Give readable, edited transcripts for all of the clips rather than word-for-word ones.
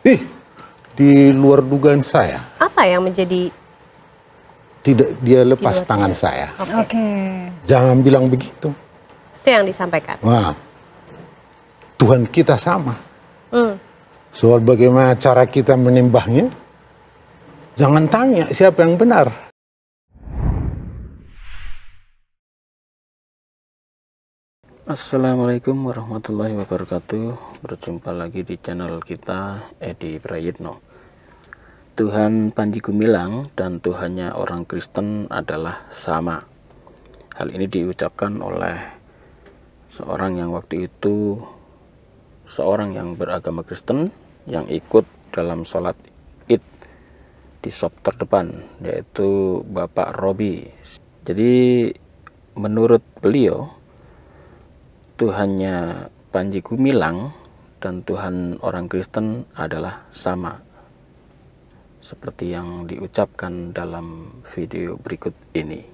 Ih, di luar dugaan saya. Apa yang menjadi Tidak, dia lepas tangan saya. Oke. Jangan bilang begitu. Itu yang disampaikan. Wah, Tuhan kita sama. Hmm. Soal bagaimana cara kita menyembahnya, jangan tanya siapa yang benar. Assalamualaikum warahmatullahi wabarakatuh. Berjumpa lagi di channel kita, Edi Prayitno. Tuhan Panji Gumilang dan Tuhannya orang Kristen adalah sama. Hal ini diucapkan oleh seorang yang waktu itu seorang yang beragama Kristen yang ikut dalam sholat Id di shop terdepan, yaitu Bapak Robi. Jadi menurut beliau, Tuhannya Panji Gumilang dan Tuhan orang Kristen adalah sama, seperti yang diucapkan dalam video berikut ini.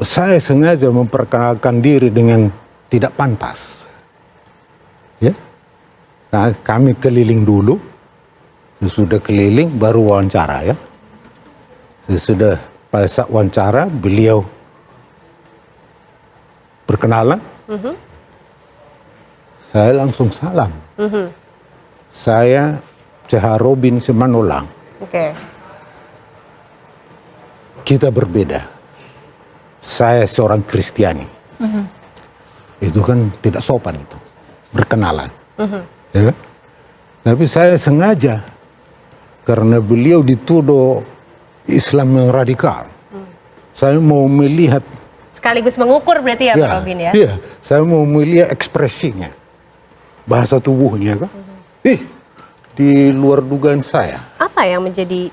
Saya sengaja memperkenalkan diri dengan tidak pantas. Ya, nah, kami keliling dulu, sesudah keliling baru wawancara ya. Sesudah pada saat wawancara beliau berkenalan. Saya langsung salam. Saya C.H. Robin Simanolang. Oke. Kita berbeda. Saya seorang Kristiani. Itu kan tidak sopan itu, berkenalan. Ya kan? Tapi saya sengaja, karena beliau dituduh Islam yang radikal. Saya mau melihat. Sekaligus mengukur berarti ya, Pak Robin ya? Iya, saya mau melihat ekspresinya, bahasa tubuhnya kan. Ih, di luar dugaan saya. Apa yang menjadi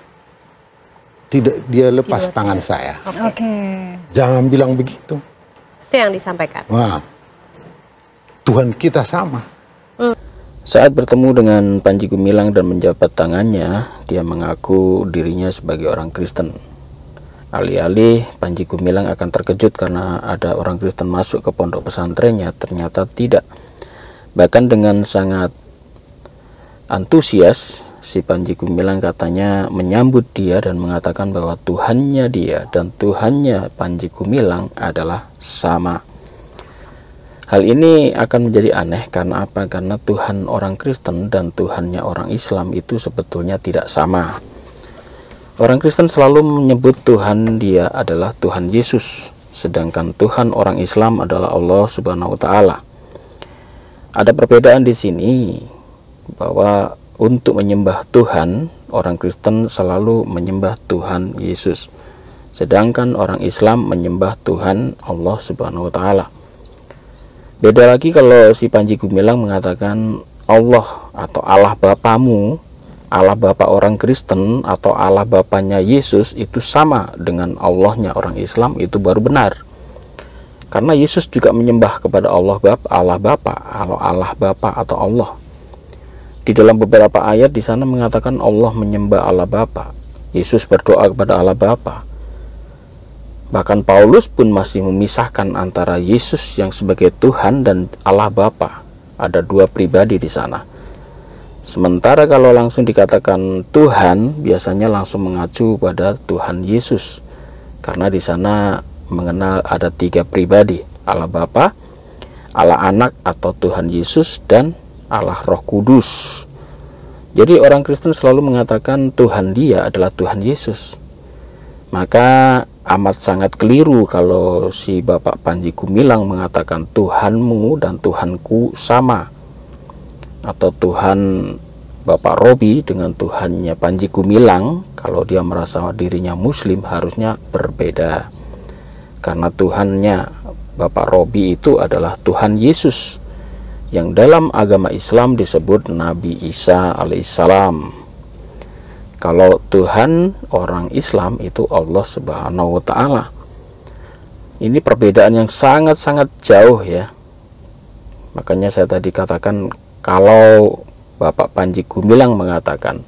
Tidak, dia lepas tangan saya. Oke. Jangan bilang begitu. Itu yang disampaikan. Wah, Tuhan kita sama. Saat bertemu dengan Panji Gumilang dan menjabat tangannya, dia mengaku dirinya sebagai orang Kristen. Alih-alih Panji Gumilang akan terkejut karena ada orang Kristen masuk ke pondok pesantrennya, ternyata tidak. Bahkan dengan sangat antusias, si Panji Gumilang katanya menyambut dia dan mengatakan bahwa Tuhannya dia dan Tuhannya Panji Gumilang adalah sama. Hal ini akan menjadi aneh karena apa? Karena Tuhan orang Kristen dan Tuhannya orang Islam itu sebetulnya tidak sama. Orang Kristen selalu menyebut Tuhan dia adalah Tuhan Yesus, sedangkan Tuhan orang Islam adalah Allah Subhanahu wa Ta'ala. Ada perbedaan di sini, bahwa untuk menyembah Tuhan, orang Kristen selalu menyembah Tuhan Yesus, sedangkan orang Islam menyembah Tuhan Allah Subhanahu wa Ta'ala. Beda lagi kalau si Panji Gumilang mengatakan Allah atau Allah Bapamu, Allah Bapa orang Kristen atau Allah Bapanya Yesus itu sama dengan Allahnya orang Islam, itu baru benar. Karena Yesus juga menyembah kepada Allah Bapa, Allah Bapa atau Allah. Di dalam beberapa ayat di sana mengatakan Allah menyembah Allah Bapa, Yesus berdoa kepada Allah Bapa. Bahkan Paulus pun masih memisahkan antara Yesus yang sebagai Tuhan dan Allah Bapa. Ada dua pribadi di sana. Sementara kalau langsung dikatakan Tuhan, biasanya langsung mengacu pada Tuhan Yesus, karena di sana mengenal ada tiga pribadi, Allah Bapa, Allah Anak atau Tuhan Yesus, dan Allah Roh Kudus. Jadi orang Kristen selalu mengatakan Tuhan dia adalah Tuhan Yesus. Maka amat sangat keliru kalau si Bapak Panji Gumilang mengatakan Tuhanmu dan Tuhanku sama, atau Tuhan Bapak Robi dengan Tuhannya Panji Gumilang. Kalau dia merasa dirinya Muslim harusnya berbeda, karena Tuhannya Bapak Robi itu adalah Tuhan Yesus, yang dalam agama Islam disebut Nabi Isa alaihissalam. Kalau Tuhan orang Islam itu Allah Subhanahu wa Ta'ala. Ini perbedaan yang sangat-sangat jauh ya. Makanya saya tadi katakan, kalau Bapak Panji Gumilang mengatakan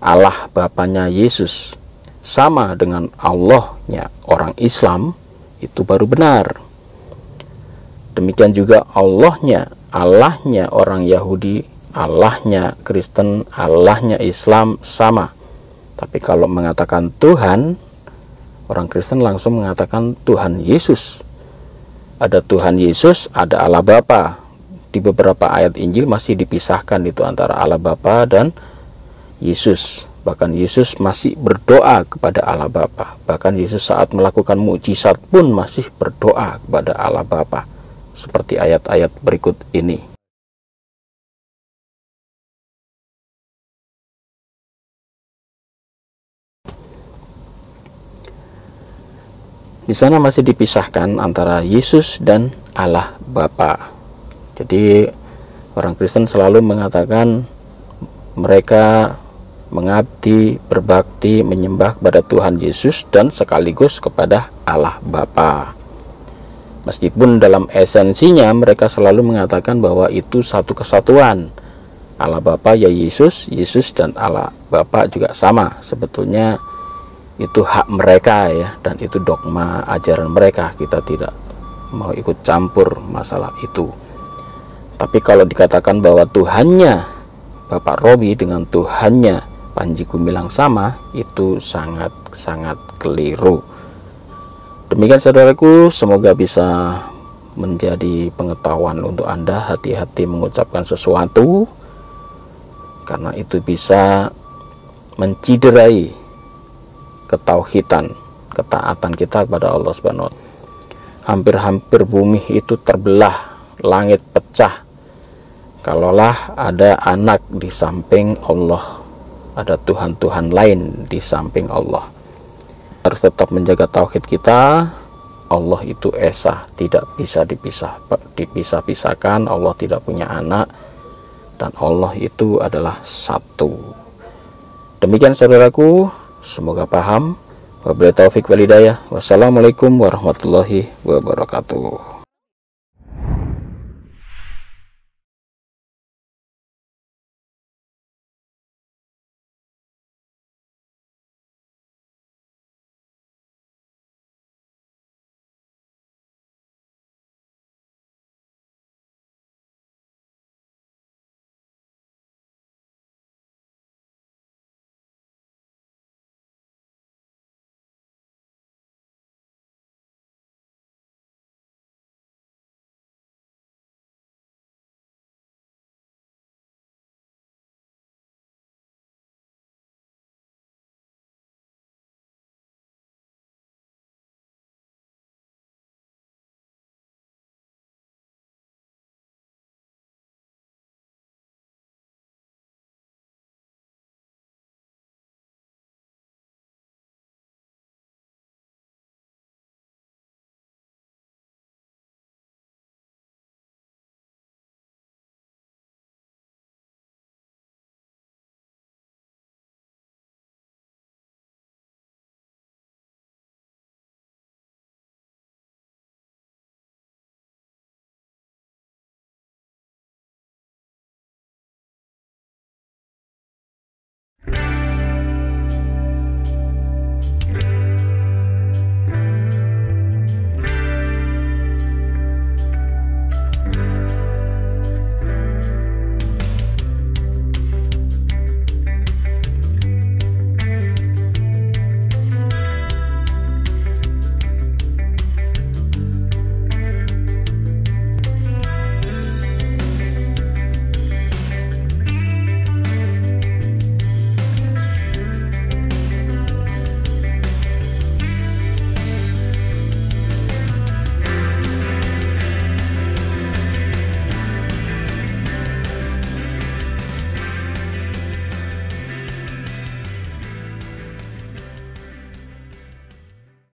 Allah Bapanya Yesus sama dengan Allahnya orang Islam, itu baru benar. Demikian juga Allahnya orang Yahudi Allahnya Kristen, Allahnya Islam sama. Tapi kalau mengatakan Tuhan, orang Kristen langsung mengatakan Tuhan Yesus. Ada Tuhan Yesus, ada Allah Bapa. Di beberapa ayat Injil masih dipisahkan itu antara Allah Bapa dan Yesus. Bahkan Yesus masih berdoa kepada Allah Bapa. Bahkan Yesus saat melakukan mukjizat pun masih berdoa kepada Allah Bapa. Seperti ayat-ayat berikut ini. Di sana masih dipisahkan antara Yesus dan Allah Bapa. Jadi orang Kristen selalu mengatakan mereka mengabdi, berbakti, menyembah kepada Tuhan Yesus dan sekaligus kepada Allah Bapa. Meskipun dalam esensinya mereka selalu mengatakan bahwa itu satu kesatuan. Allah Bapa ya Yesus, Yesus dan Allah Bapa juga sama. Sebetulnya itu hak mereka ya, dan itu dogma ajaran mereka. Kita tidak mau ikut campur masalah itu. Tapi kalau dikatakan bahwa Tuhannya Bapak Robi dengan Tuhannya Panji Gumilang sama, itu sangat-sangat keliru. Demikian saudaraku, semoga bisa menjadi pengetahuan untuk Anda. Hati-hati mengucapkan sesuatu, karena itu bisa menciderai ketauhidan, ketaatan kita kepada Allah Subhanahu wa Ta'ala. Hampir-hampir bumi itu terbelah, langit pecah, kalaulah ada anak di samping Allah, ada Tuhan-Tuhan lain di samping Allah. Harus tetap menjaga tauhid kita. Allah itu esa, tidak bisa dipisah-pisahkan. Allah tidak punya anak, dan Allah itu adalah satu. Demikian saudaraku, semoga paham. Wabillahi taufik wal hidayah. Wassalamualaikum warahmatullahi wabarakatuh.